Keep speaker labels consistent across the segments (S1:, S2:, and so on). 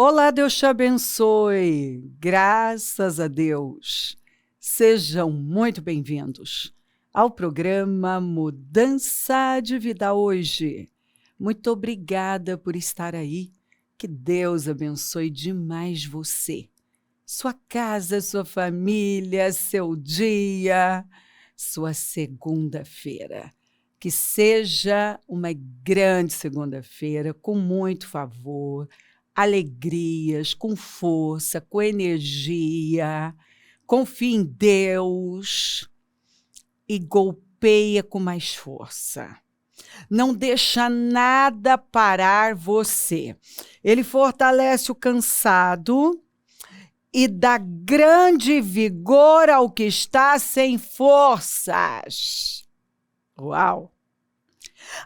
S1: Olá, Deus te abençoe. Graças a Deus. Sejam muito bem-vindos ao programa Mudança de Vida hoje. Muito obrigada por estar aí. Que Deus abençoe demais você, sua casa, sua família, seu dia, sua segunda-feira. Que seja uma grande segunda-feira com muito favor, alegrias, com força, com energia. Confie em Deus e golpeia com mais força. Não deixa nada parar você. Ele fortalece o cansado e dá grande vigor ao que está sem forças. Uau!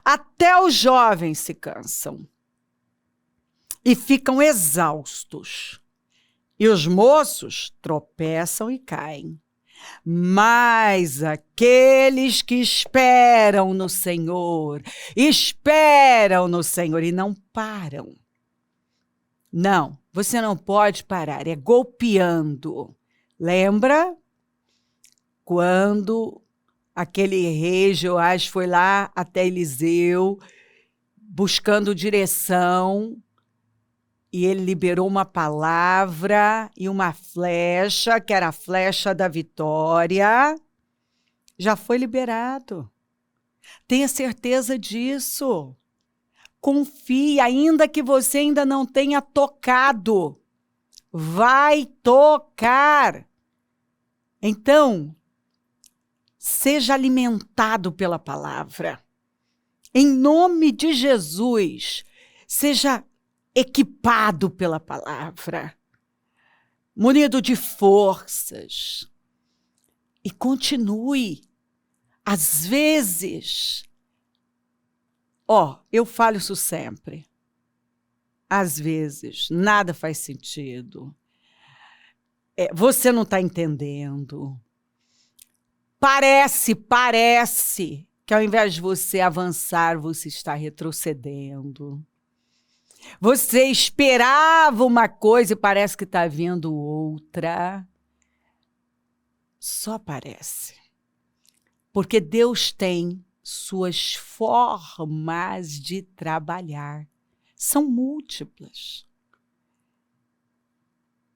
S1: Até os jovens se cansam e ficam exaustos. E os moços tropeçam e caem. Mas aqueles que esperam no Senhor e não param. Não, você não pode parar, é golpeando. Lembra quando aquele rei Joás foi lá até Eliseu, buscando direção, e ele liberou uma palavra e uma flecha, que era a flecha da vitória. Já foi liberado. Tenha certeza disso. Confie, ainda que você ainda não tenha tocado. Vai tocar. Então, seja alimentado pela palavra. Em nome de Jesus, seja equipado pela palavra, munido de forças. E continue. Às vezes, eu falo isso sempre. Às vezes, nada faz sentido. Você não está entendendo. Parece que ao invés de você avançar, você está retrocedendo. Você esperava uma coisa e parece que está vendo outra. Só parece. Porque Deus tem suas formas de trabalhar. São múltiplas.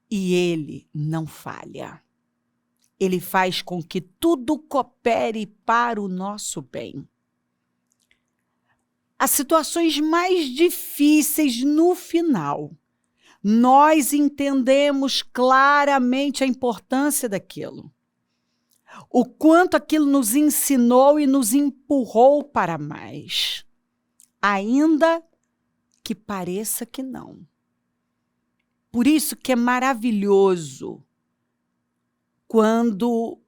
S1: E Ele não falha. Ele faz com que tudo coopere para o nosso bem. As situações mais difíceis no final, nós entendemos claramente a importância daquilo. O quanto aquilo nos ensinou e nos empurrou para mais. Ainda que pareça que não. Por isso que é maravilhoso quando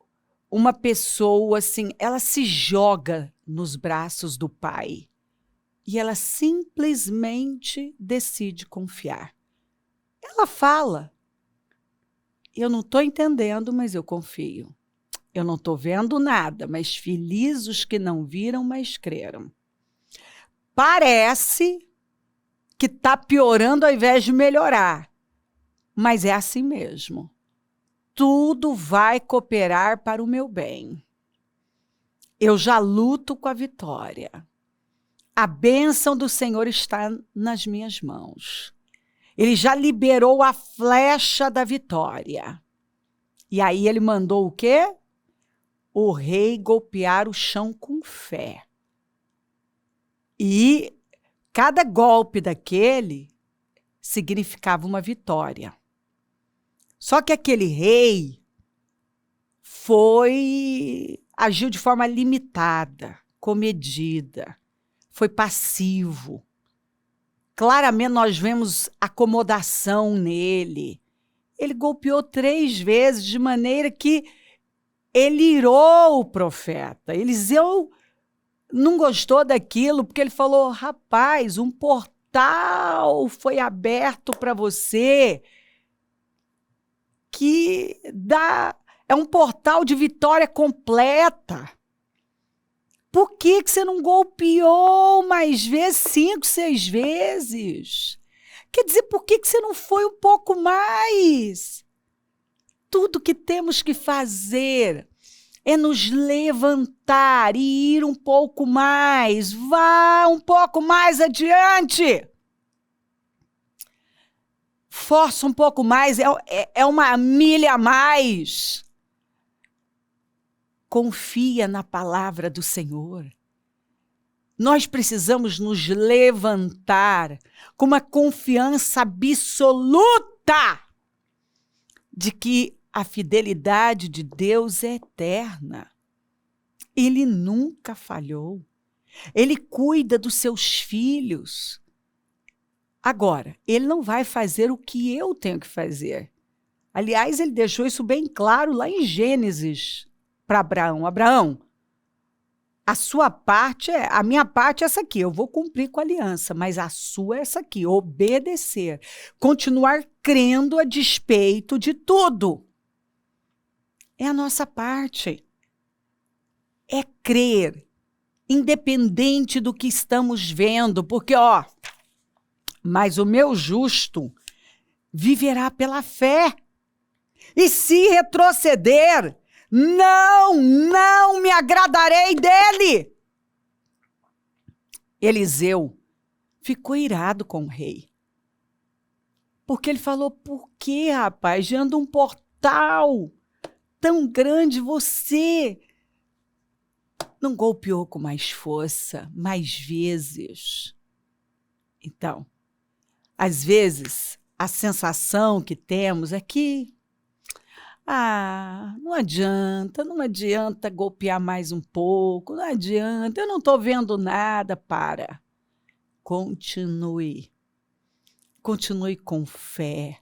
S1: uma pessoa, assim, ela se joga nos braços do Pai. E ela simplesmente decide confiar. Ela fala, eu não estou entendendo, mas eu confio. Eu não estou vendo nada, mas felizes os que não viram, mas creram. Parece que está piorando ao invés de melhorar, mas é assim mesmo. Tudo vai cooperar para o meu bem. Eu já luto com a vitória. A bênção do Senhor está nas minhas mãos. Ele já liberou a flecha da vitória. E aí ele mandou o quê? O rei golpear o chão com fé. E cada golpe daquele significava uma vitória. Só que aquele rei agiu de forma limitada, comedida. Foi passivo. Claramente nós vemos acomodação nele. Ele golpeou 3 vezes de maneira que ele irou o profeta. Eliseu não gostou daquilo porque ele falou, rapaz, um portal foi aberto para você que é um portal de vitória completa. Por que você não golpeou mais vezes, 5, 6 vezes? Quer dizer, por que você não foi um pouco mais? Tudo que temos que fazer é nos levantar e ir um pouco mais. Vá um pouco mais adiante. Força um pouco mais, é uma milha a mais. Confia na palavra do Senhor. Nós precisamos nos levantar com uma confiança absoluta de que a fidelidade de Deus é eterna. Ele nunca falhou. Ele cuida dos seus filhos. Agora, ele não vai fazer o que eu tenho que fazer. Aliás, ele deixou isso bem claro lá em Gênesis para Abraão. Abraão, a minha parte é essa aqui, eu vou cumprir com a aliança, mas a sua é essa aqui, obedecer, continuar crendo a despeito de tudo. É a nossa parte. É crer, independente do que estamos vendo, porque, mas o meu justo viverá pela fé. E se retroceder, não me agradarei dele. Eliseu ficou irado com o rei. Porque ele falou, por que, rapaz, diante de um portal tão grande, você não golpeou com mais força, mais vezes? Então, às vezes, a sensação que temos é que não adianta golpear mais um pouco, não adianta, eu não estou vendo nada. Continue com fé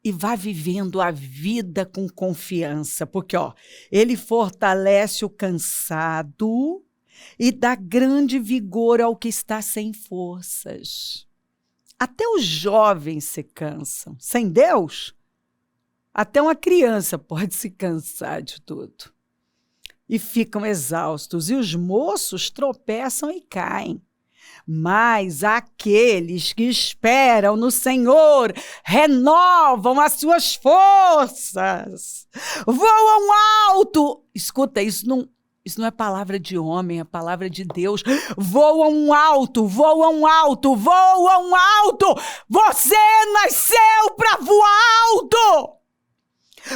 S1: e vá vivendo a vida com confiança, porque ele fortalece o cansado e dá grande vigor ao que está sem forças. Até os jovens se cansam. Sem Deus, até uma criança pode se cansar de tudo. E ficam exaustos. E os moços tropeçam e caem. Mas aqueles que esperam no Senhor renovam as suas forças. Voam alto. Escuta, isso não é palavra de homem, é palavra de Deus. Voam alto, voam alto, voam alto. Você nasceu para voar alto.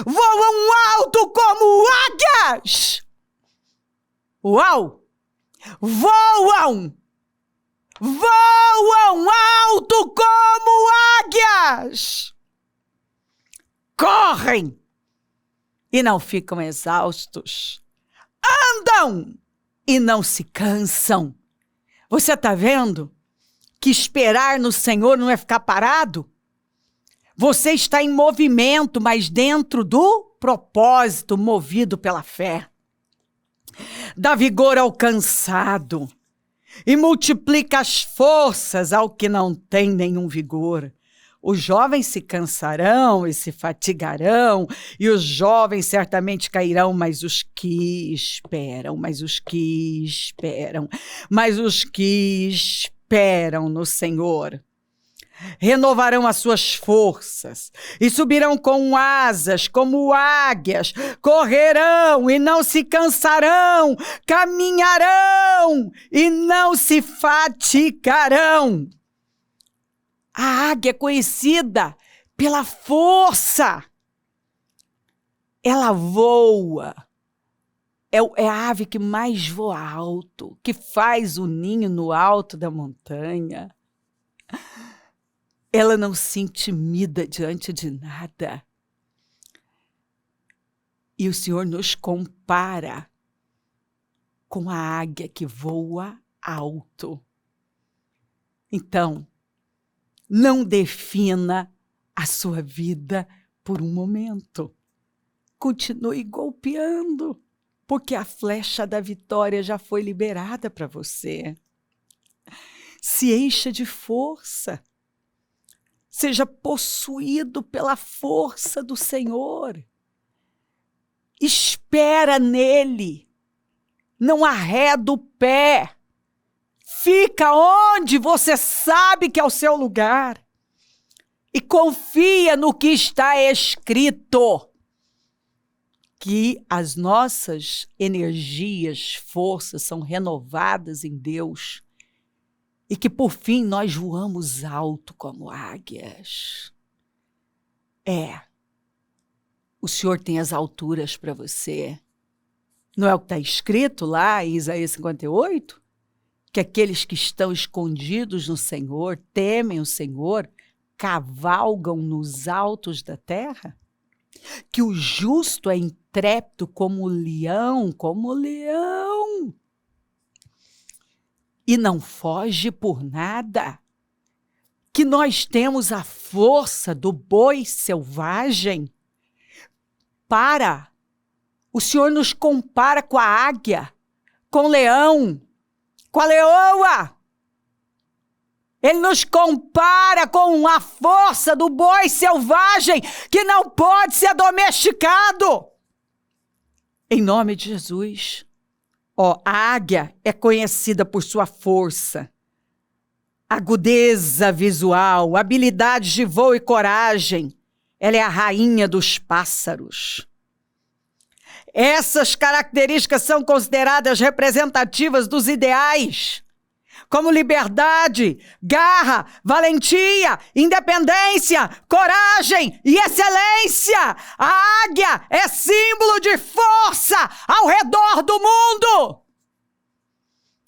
S1: Voam alto como águias. Uau! Voam alto como águias. Correm e não ficam exaustos. Andam e não se cansam. Você está vendo que esperar no Senhor não é ficar parado? Você está em movimento, mas dentro do propósito, movido pela fé. Dá vigor ao cansado e multiplica as forças ao que não tem nenhum vigor. Os jovens se cansarão e se fatigarão, e os jovens certamente cairão, mas os que esperam no Senhor renovarão as suas forças e subirão com asas como águias, correrão e não se cansarão, caminharão e não se fatigarão. A águia é conhecida pela força. Ela voa. É a ave que mais voa alto, que faz o ninho no alto da montanha. Ela não se intimida diante de nada. E o Senhor nos compara com a águia que voa alto. Então, não defina a sua vida por um momento. Continue golpeando, porque a flecha da vitória já foi liberada para você. Se encha de força. Seja possuído pela força do Senhor. Espera nele. Não arreda o pé. Fica onde você sabe que é o seu lugar. e confia no que está escrito. Que as nossas energias, forças são renovadas em Deus e que, por fim, nós voamos alto como águias. O Senhor tem as alturas para você. Não é o que está escrito lá em Isaías 58? Que aqueles que estão escondidos no Senhor, temem o Senhor, cavalgam nos altos da terra? Que o justo é intrépido como o leão, e não foge por nada. Que nós temos a força do boi selvagem. O Senhor nos compara com a águia, com o leão, com a leoa. Ele nos compara com a força do boi selvagem que não pode ser domesticado. Em nome de Jesus. A águia é conhecida por sua força, agudeza visual, habilidades de voo e coragem. Ela é a rainha dos pássaros. Essas características são consideradas representativas dos ideais, como liberdade, garra, valentia, independência, coragem e excelência. A águia é símbolo de força ao redor do mundo.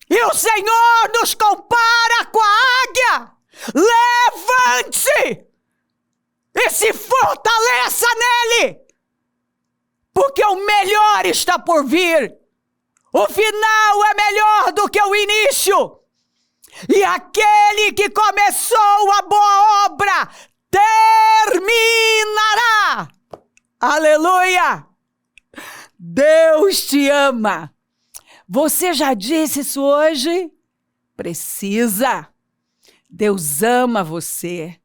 S1: E o Senhor nos compara com a águia. Levante-se e se fortaleça nele, porque o melhor está por vir. O final é melhor do que o início. E aquele que começou a boa obra terminará. Aleluia! Deus te ama. Você já disse isso hoje? Precisa. Deus ama você.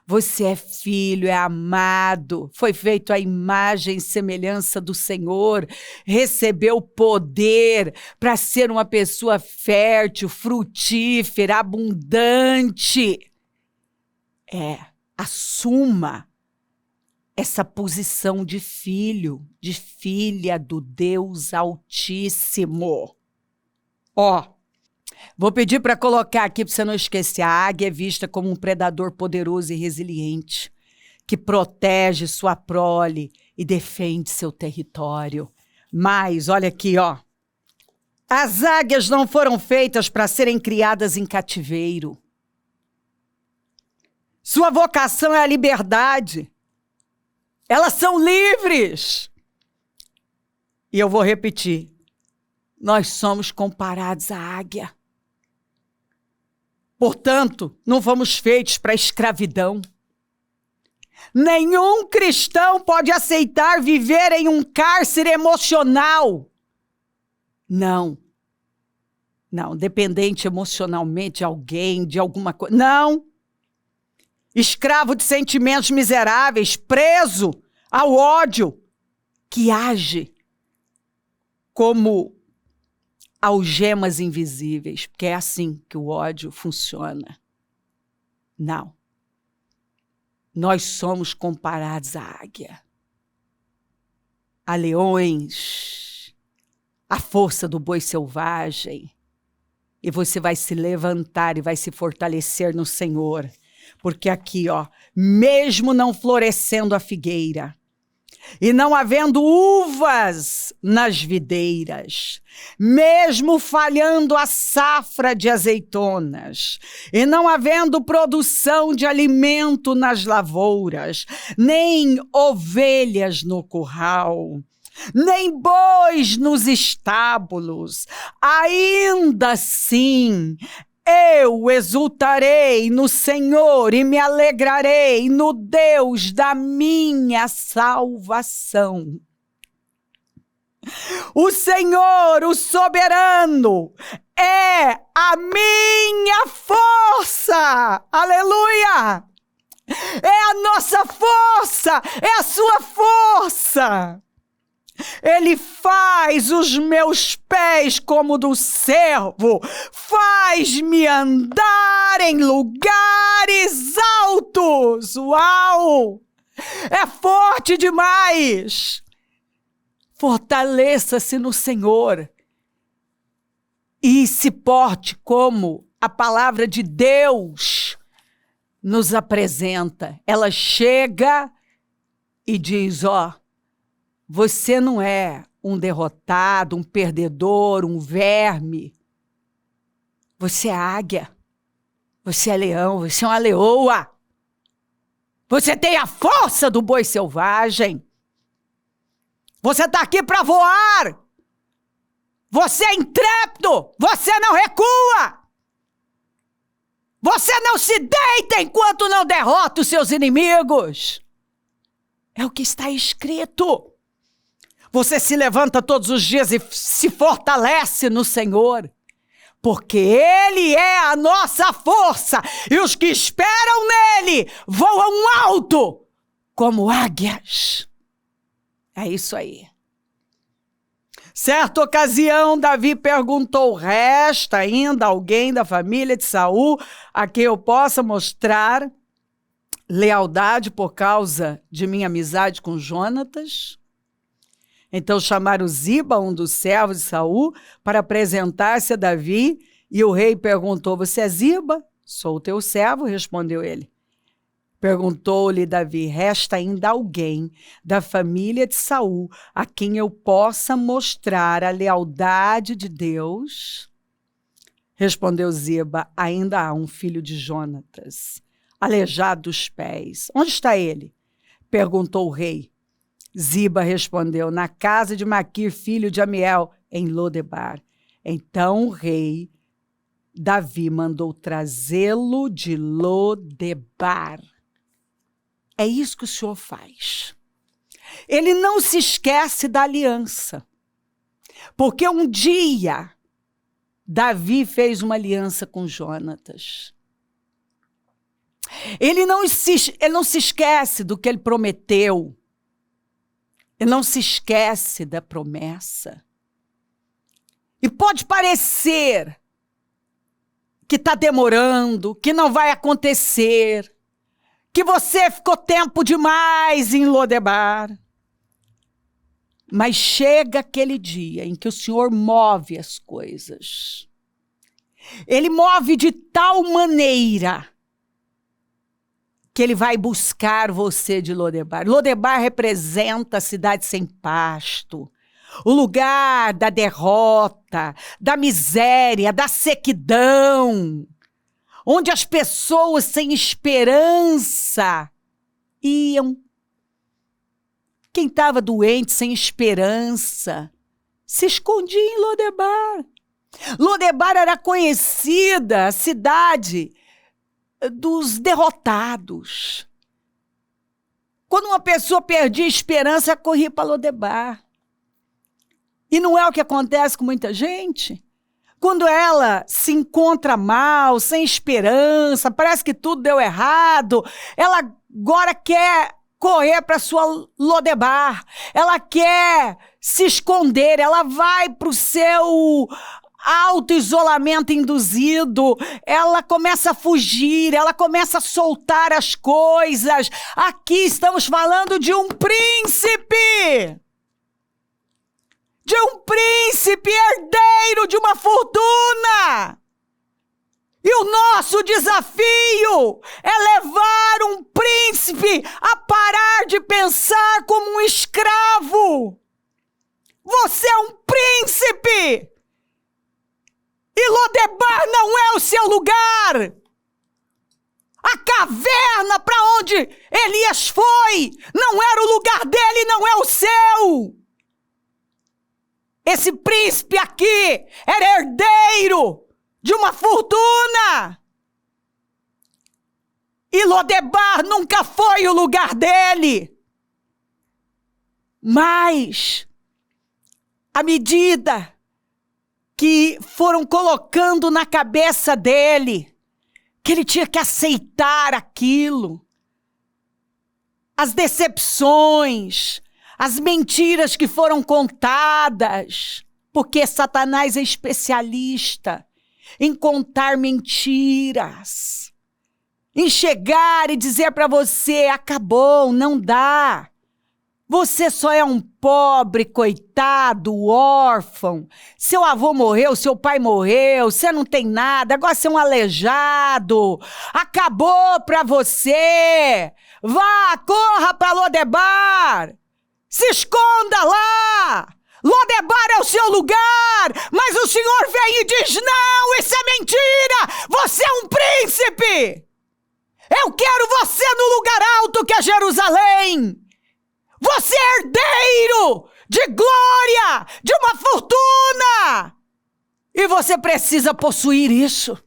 S1: Você é filho, é amado, foi feito à imagem e semelhança do Senhor, recebeu poder para ser uma pessoa fértil, frutífera, abundante. Assuma essa posição de filho, de filha do Deus Altíssimo. Vou pedir para colocar aqui para você não esquecer. A águia é vista como um predador poderoso e resiliente, que protege sua prole e defende seu território. Mas, olha aqui, as águias não foram feitas para serem criadas em cativeiro. Sua vocação é a liberdade. Elas são livres. E eu vou repetir. Nós somos comparados à águia. Portanto, não fomos feitos para escravidão. Nenhum cristão pode aceitar viver em um cárcere emocional. Não, dependente emocionalmente de alguém, de alguma coisa. Não. Escravo de sentimentos miseráveis, preso ao ódio, que age como algemas invisíveis, porque é assim que o ódio funciona. Não. Nós somos comparados à águia, a leões, a força do boi selvagem. E você vai se levantar e vai se fortalecer no Senhor. Porque aqui, mesmo não florescendo a figueira, e não havendo uvas nas videiras, mesmo falhando a safra de azeitonas, e não havendo produção de alimento nas lavouras, nem ovelhas no curral, nem bois nos estábulos, ainda assim eu exultarei no Senhor e me alegrarei no Deus da minha salvação. O Senhor, o soberano, é a minha força. Aleluia! É a nossa força, é a sua força. Ele faz os meus pés como do servo, faz-me andar em lugares altos. Deus! Uau! É forte demais! Fortaleça-se no Senhor e se porte como a palavra de Deus nos apresenta. Ela chega e diz, você não é um derrotado, um perdedor, um verme. Você é águia. Você é leão, você é uma leoa. Você tem a força do boi selvagem. Você está aqui para voar. Você é intrépido. Você não recua. Você não se deita enquanto não derrota os seus inimigos. É o que está escrito. Você se levanta todos os dias e se fortalece no Senhor. Porque Ele é a nossa força. E os que esperam nele voam alto como águias. É isso aí. Certa ocasião, Davi perguntou, resta ainda alguém da família de Saul a quem eu possa mostrar lealdade por causa de minha amizade com Jonatas? Então chamaram Ziba, um dos servos de Saul, para apresentar-se a Davi, e o rei perguntou, você é Ziba? Sou o teu servo, respondeu ele. Perguntou-lhe Davi, resta ainda alguém da família de Saul a quem eu possa mostrar a lealdade de Deus? Respondeu Ziba, ainda há um filho de Jonatas, aleijado dos pés. Onde está ele? Perguntou o rei. Ziba respondeu, na casa de Maquir, filho de Amiel, em Lodebar. Então o rei Davi mandou trazê-lo de Lodebar. É isso que o Senhor faz. Ele não se esquece da aliança. Porque um dia, Davi fez uma aliança com Jonatas. Ele não se esquece do que ele prometeu. Ele não se esquece da promessa. E pode parecer que está demorando, que não vai acontecer, que você ficou tempo demais em Lodebar. Mas chega aquele dia em que o Senhor move as coisas. Ele move de tal maneira que ele vai buscar você de Lodebar. Lodebar representa a cidade sem pasto, o lugar da derrota, da miséria, da sequidão, onde as pessoas sem esperança iam. Quem estava doente, sem esperança, se escondia em Lodebar. Lodebar era conhecida, a cidade dos derrotados. Quando uma pessoa perdia esperança, corria para Lodebar. E não é o que acontece com muita gente? Quando ela se encontra mal, sem esperança, parece que tudo deu errado, ela agora quer correr para sua Lodebar, ela quer se esconder, ela vai para o seu auto-isolamento induzido, ela começa a fugir, ela começa a soltar as coisas. Aqui estamos falando de um príncipe! De um príncipe herdeiro de uma fortuna! E o nosso desafio é levar um príncipe a parar de pensar como um escravo. Você é um príncipe! E Lodebar não é o seu lugar. A caverna para onde Elias foi não era o lugar dele, não é o seu. Esse príncipe aqui era herdeiro de uma fortuna. E Lodebar nunca foi o lugar dele. Mas, à medida que foram colocando na cabeça dele que ele tinha que aceitar aquilo, as decepções, as mentiras que foram contadas, porque Satanás é especialista em contar mentiras. em chegar e dizer para você: acabou, não dá. Você só é um pobre, coitado, órfão. Seu avô morreu, seu pai morreu, você não tem nada, agora você é um aleijado. Acabou para você. Vá, corra para Lodebar. Se esconda lá. Lodebar é o seu lugar. Mas o Senhor vem e diz: não, isso é mentira. Você é um príncipe. Eu quero você no lugar alto que é Jerusalém. Você é herdeiro de glória, de uma fortuna. E você precisa possuir isso.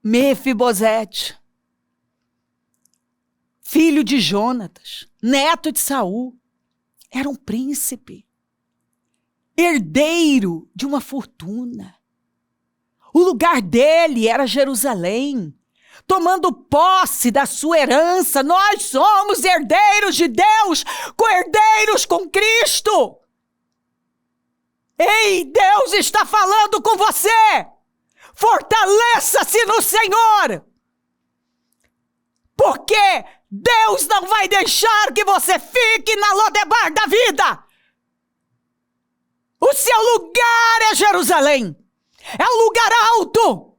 S1: Mefibosete, filho de Jonatas, neto de Saul, era um príncipe, herdeiro de uma fortuna. O lugar dele era Jerusalém. Tomando posse da sua herança, nós somos herdeiros de Deus, co-herdeiros com Cristo. Ei, Deus está falando com você. Fortaleça-se no Senhor. Porque Deus não vai deixar que você fique na Lodebar da vida. O seu lugar é Jerusalém. É um lugar alto.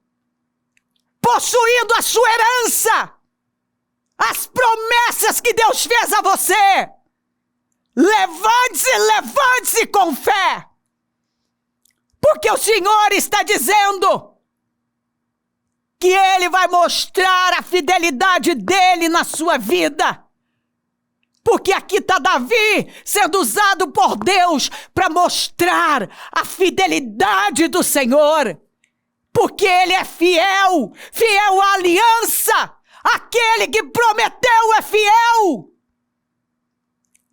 S1: Possuindo a sua herança, as promessas que Deus fez a você. Levante-se, levante-se com fé. Porque o Senhor está dizendo que Ele vai mostrar a fidelidade dEle na sua vida. Porque aqui está Davi sendo usado por Deus para mostrar a fidelidade do Senhor. Porque Ele é fiel, fiel à aliança. Aquele que prometeu é fiel.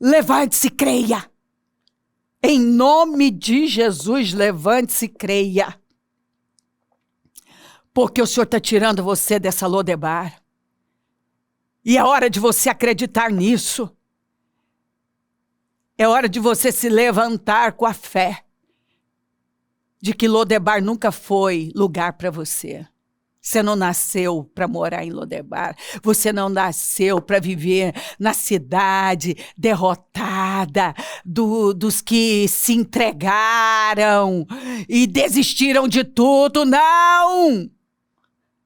S1: Levante-se e creia. Em nome de Jesus, levante-se e creia. Porque o Senhor está tirando você dessa Lodebar. E é hora de você acreditar nisso. É hora de você se levantar com a fé de que Lodebar nunca foi lugar para você. Você não nasceu para morar em Lodebar. Você não nasceu para viver na cidade derrotada dos que se entregaram e desistiram de tudo. Não!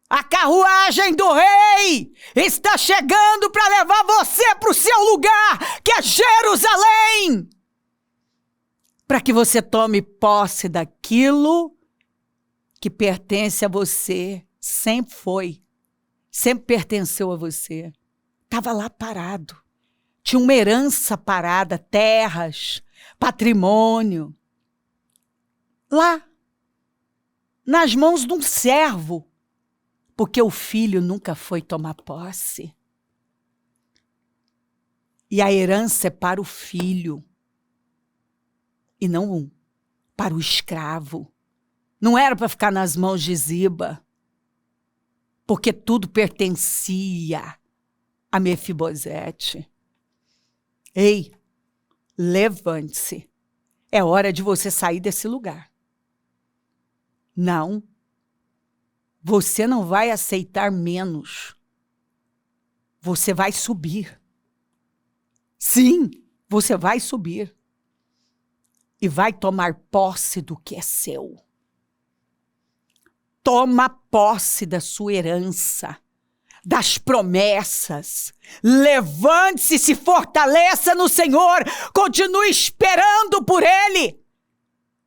S1: A carruagem do rei está chegando para levar você para o seu lugar, que é Jerusalém. Para que você tome posse daquilo que pertence a você. Sempre foi. Sempre pertenceu a você. Estava lá parado. Tinha uma herança parada, terras, patrimônio. Lá, nas mãos de um servo. Porque o filho nunca foi tomar posse. E a herança é para o filho. E não para o escravo. Não era para ficar nas mãos de Ziba. Porque tudo pertencia a Mefibosete. Ei, levante-se. É hora de você sair desse lugar. Não. Você não vai aceitar menos. Você vai subir. Sim, você vai subir. E vai tomar posse do que é seu. Toma posse da sua herança, das promessas. Levante-se, se fortaleça no Senhor. Continue esperando por Ele.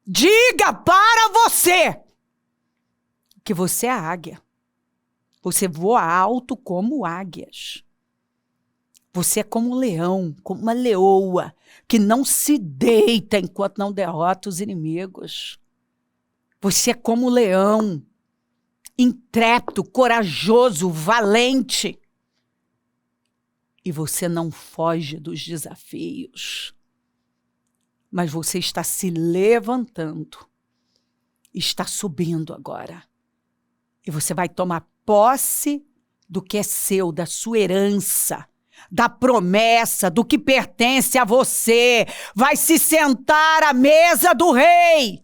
S1: Diga para você que você é águia. Você voa alto como águias. Você é como um leão, como uma leoa, que não se deita enquanto não derrota os inimigos. Você é como um leão, intrépido, corajoso, valente. E você não foge dos desafios. Mas você está se levantando. Está subindo agora. E você vai tomar posse do que é seu, da sua herança, da promessa, do que pertence a você. Vai se sentar à mesa do rei.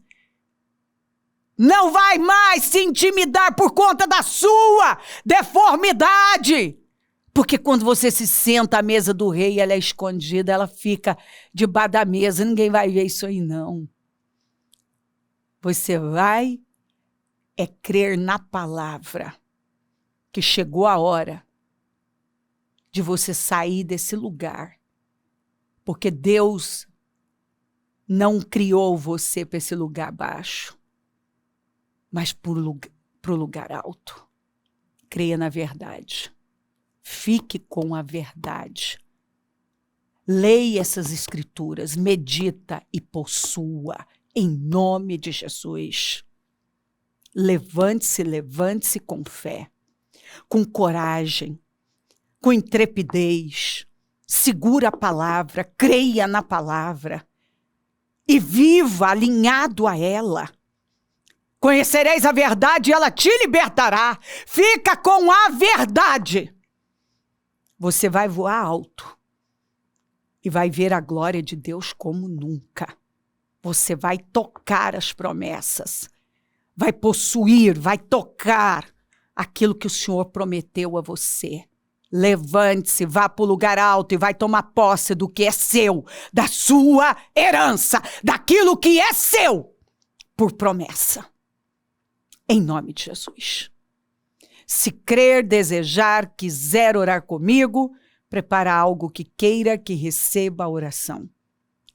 S1: Não vai mais se intimidar por conta da sua deformidade. Porque quando você se senta à mesa do rei, ela é escondida, ela fica debaixo da mesa, ninguém vai ver isso aí não. Você vai crer na palavra, que chegou a hora de você sair desse lugar. Porque Deus não criou você para esse lugar baixo, mas para o lugar alto. Creia na verdade. Fique com a verdade. Leia essas escrituras, medita e possua, em nome de Jesus. Levante-se com fé, com coragem, com intrepidez. Segura a palavra, creia na palavra e viva alinhado a ela. Conhecereis a verdade e ela te libertará. Fica com a verdade. Você vai voar alto e vai ver a glória de Deus como nunca. Você vai tocar as promessas, vai possuir, vai tocar aquilo que o Senhor prometeu a você. Levante-se, vá para o lugar alto e vai tomar posse do que é seu, da sua herança, daquilo que é seu, por promessa. Em nome de Jesus. Se crer, desejar, quiser orar comigo, prepara algo que queira que receba a oração.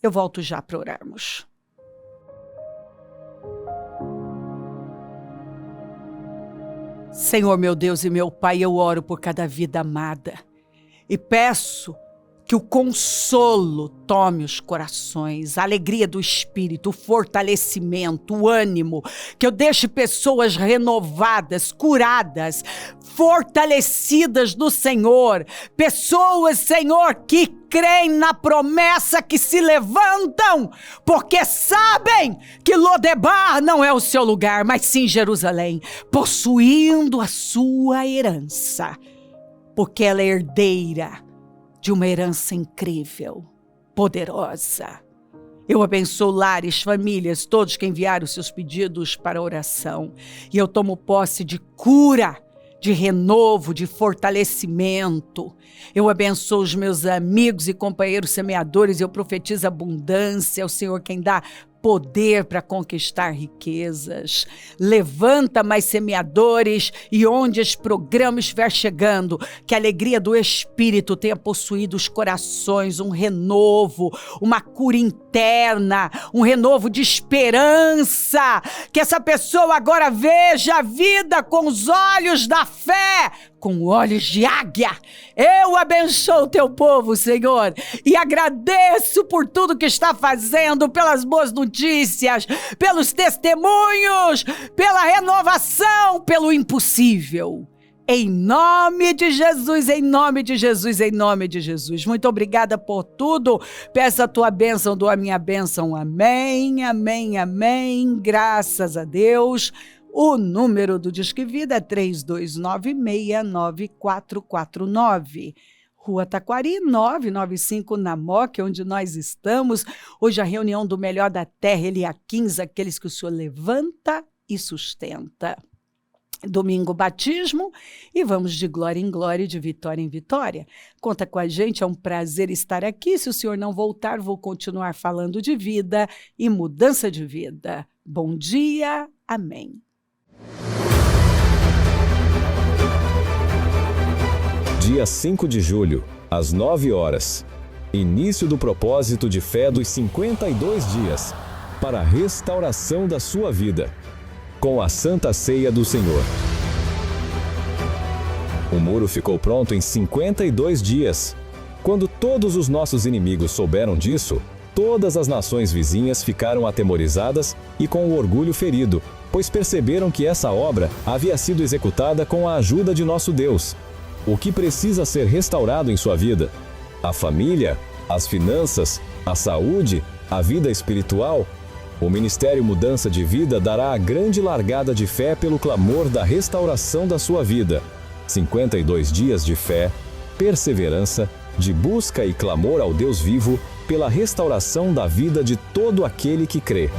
S1: Eu volto já para orarmos. Senhor, meu Deus e meu Pai, eu oro por cada vida amada e peço que o consolo tome os corações, a alegria do espírito, o fortalecimento, o ânimo, que eu deixe pessoas renovadas, curadas, fortalecidas no Senhor, pessoas, Senhor, que creem na promessa, que se levantam, porque sabem que Lodebar não é o seu lugar, mas sim Jerusalém, possuindo a sua herança, porque ela é herdeira de uma herança incrível, poderosa. Eu abençoo lares, famílias, todos que enviaram seus pedidos para oração. E eu tomo posse de cura, de renovo, de fortalecimento. Eu abençoo os meus amigos e companheiros semeadores. Eu profetizo abundância. É o Senhor quem dá poder para conquistar riquezas. Levanta mais semeadores e onde esse programa estiver chegando, que a alegria do Espírito tenha possuído os corações, um renovo, uma cura interna, um renovo de esperança, que essa pessoa agora veja a vida com os olhos da fé, com olhos de águia. Eu abençoo o teu povo, Senhor, e agradeço por tudo que está fazendo, pelas boas notícias, pelos testemunhos, pela renovação, pelo impossível. Em nome de Jesus, em nome de Jesus, em nome de Jesus. Muito obrigada por tudo. Peço a tua bênção, dou a minha bênção. Amém, amém, amém. Graças a Deus. O número do Disque Vida é 32969449. Rua Taquari, 995, na Moca, onde nós estamos. Hoje a reunião do Melhor da Terra, Eliaquins, aqueles que o Senhor levanta e sustenta. Domingo, batismo, e vamos de glória em glória e de vitória em vitória. Conta com a gente, é um prazer estar aqui. Se o Senhor não voltar, vou continuar falando de vida e mudança de vida. Bom dia, amém.
S2: Dia 5 de julho, às 9 horas. Início do propósito de fé dos 52 dias para a restauração da sua vida, com a Santa Ceia do Senhor. O muro ficou pronto em 52 dias. Quando todos os nossos inimigos souberam disso, todas as nações vizinhas ficaram atemorizadas e com o orgulho ferido, pois perceberam que essa obra havia sido executada com a ajuda de nosso Deus. O que precisa ser restaurado em sua vida? A família, as finanças, a saúde, a vida espiritual? O Ministério Mudança de Vida dará a grande largada de fé pelo clamor da restauração da sua vida. 52 dias de fé, perseverança, de busca e clamor ao Deus vivo pela restauração da vida de todo aquele que crê.